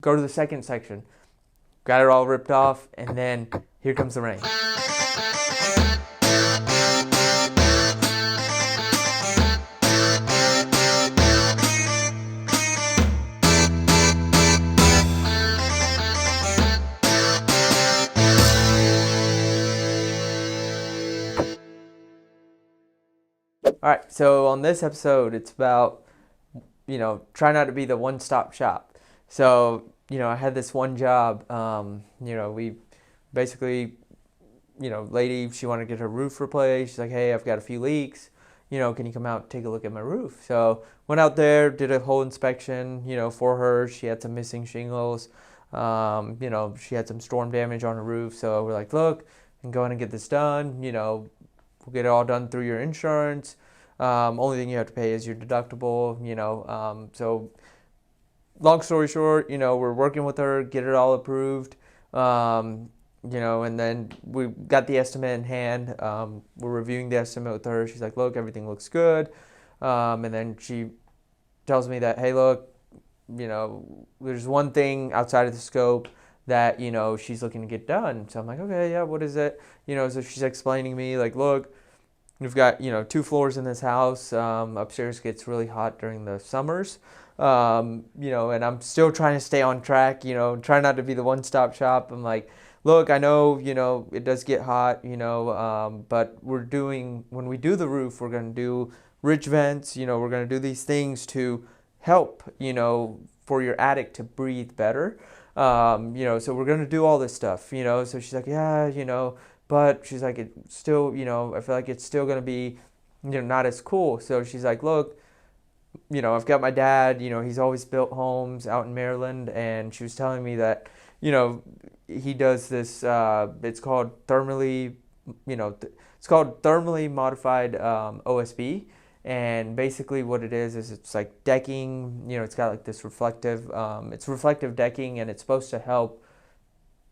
Go to the second section. Got it all ripped off, and then here comes the rain. All right, so on this episode, it's about, try not to be the one-stop shop. So, I had this one job. We basically, lady, she wanted to get her roof replaced. She's like, hey, I've got a few leaks. Can you come out and take a look at my roof? So, went out there, did a whole inspection, for her. She had some missing shingles. She had some storm damage on her roof. So, we're like, look, I can go in and get this done. We'll get it all done through your insurance. Only thing you have to pay is your deductible, so long story short, we're working with her, get it all approved, and then we got the estimate in hand. We're reviewing the estimate with her. She's like, look, everything looks good. And then she tells me that, hey, look, there's one thing outside of the scope that, she's looking to get done. So I'm like, okay, yeah, what is it? So she's explaining to me, like, look, we've got, 2 floors in this house. Upstairs gets really hot during the summers. And I'm still trying to stay on track, try not to be the one-stop shop. I'm like, look, I know, it does get hot, but when we do the roof, we're going to do ridge vents, we're going to do these things to help, for your attic to breathe better. So we're going to do all this stuff, so she's like, yeah, but she's like, it's still, I feel like it's still going to be, not as cool. So she's like, look, I've got my dad, he's always built homes out in Maryland. And she was telling me that, he does this, it's called thermally modified OSB. And basically what it is it's like decking, it's got like this reflective, it's reflective decking, and it's supposed to help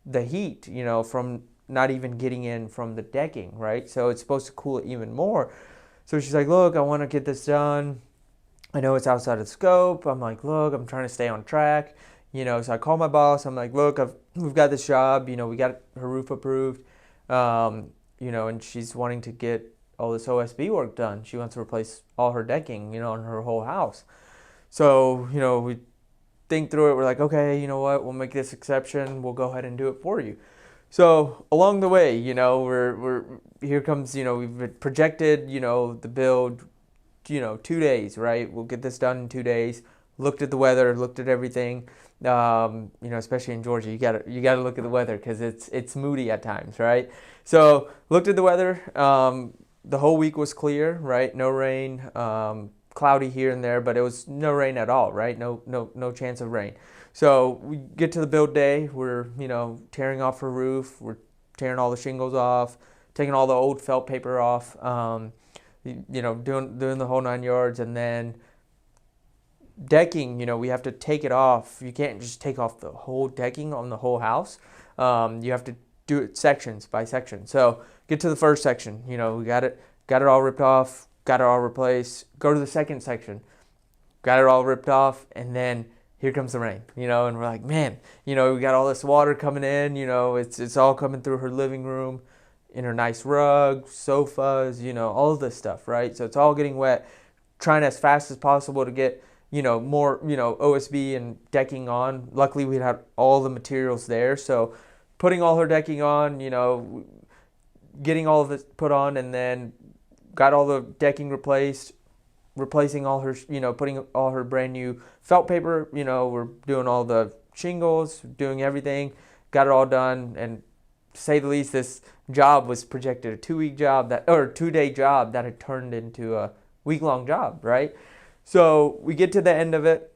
the heat, from not even getting in from the decking, right? So it's supposed to cool it even more. So she's like, look, I want to get this done. I know it's outside of scope. I'm like, look, I'm trying to stay on track. So I call my boss. I'm like, look, we've got this job. We got her roof approved. And she's wanting to get all this OSB work done. She wants to replace all her decking, on her whole house. So, we think through it. We're like, okay, you know what? We'll make this exception. We'll go ahead and do it for you. So along the way, we're here comes, we've projected, the build, 2 days, right? We'll get this done in 2 days. Looked at the weather, looked at everything. Especially in Georgia, you gotta look at the weather because it's moody at times, right? So looked at the weather. The whole week was clear, right? No rain. Cloudy here and there, but it was no rain at all, right? No chance of rain. So we get to the build day. We're tearing off her roof. We're tearing all the shingles off, taking all the old felt paper off. Doing the whole 9 yards, and then decking. We have to take it off. You can't just take off the whole decking on the whole house. You have to do it sections by section. So get to the first section. We got it all ripped off. Got it all replaced. Go to the second section. Got it all ripped off, and then here comes the rain, and we're like, man, we got all this water coming in, it's all coming through her living room, in her nice rug, sofas, all of this stuff, right? So it's all getting wet, trying as fast as possible to get, more, OSB and decking on. Luckily, we had all the materials there, so putting all her decking on, getting all of it put on, and then got all the decking replacing all her, putting all her brand new felt paper, we're doing all the shingles, doing everything, got it all done. And to say the least, this job was projected a 2-week job or 2-day job that had turned into a week-long job, right? So we get to the end of it,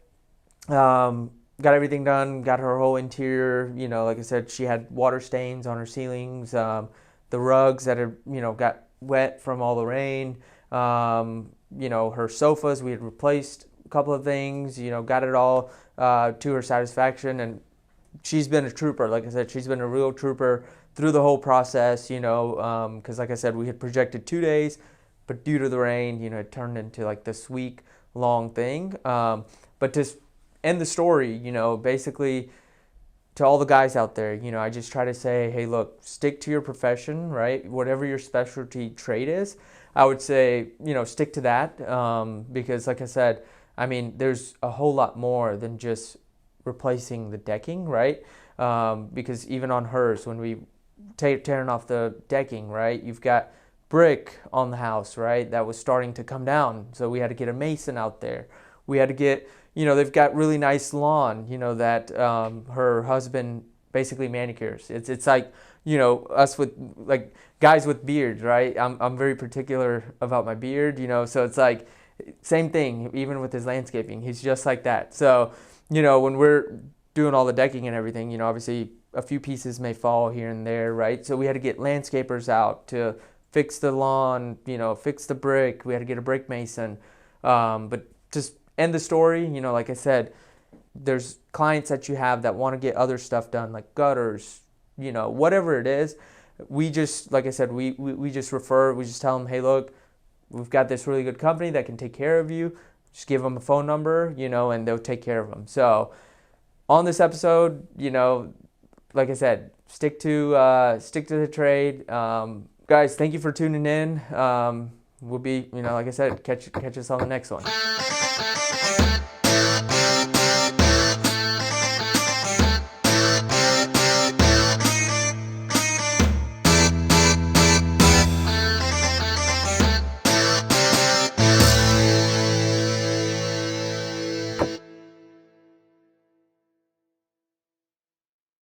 got everything done, got her whole interior, like I said, she had water stains on her ceilings, the rugs that had, got wet from all the rain, her sofas, we had replaced a couple of things, got it all to her satisfaction. And she's been a trooper. Like I said, she's been a real trooper through the whole process, because like I said, we had projected 2 days, but due to the rain, it turned into like this week long thing. But to end the story, basically, to all the guys out there, I just try to say, hey, look, stick to your profession, right? Whatever your specialty trade is, I would say, stick to that, because like I said, I mean, there's a whole lot more than just replacing the decking, right? Because even on hers, when we tearing off the decking, right, you've got brick on the house, right, that was starting to come down. So we had to get a mason out there. We had to get, they've got really nice lawn, that her husband basically manicures. It's like, us with like guys with beards, right? I'm very particular about my beard, so it's like same thing, even with his landscaping. He's just like that. So, when we're doing all the decking and everything, obviously a few pieces may fall here and there, right? So we had to get landscapers out to fix the lawn, fix the brick. We had to get a brick mason. But just end the story, like I said, there's clients that you have that want to get other stuff done, like gutters, whatever it is. We just, like I said, we just refer, we just tell them, hey, look, we've got this really good company that can take care of you. Just give them a phone number, and they'll take care of them. So on this episode, like I said, stick to the trade. Guys, thank you for tuning in. We'll be, like I said, catch us on the next one.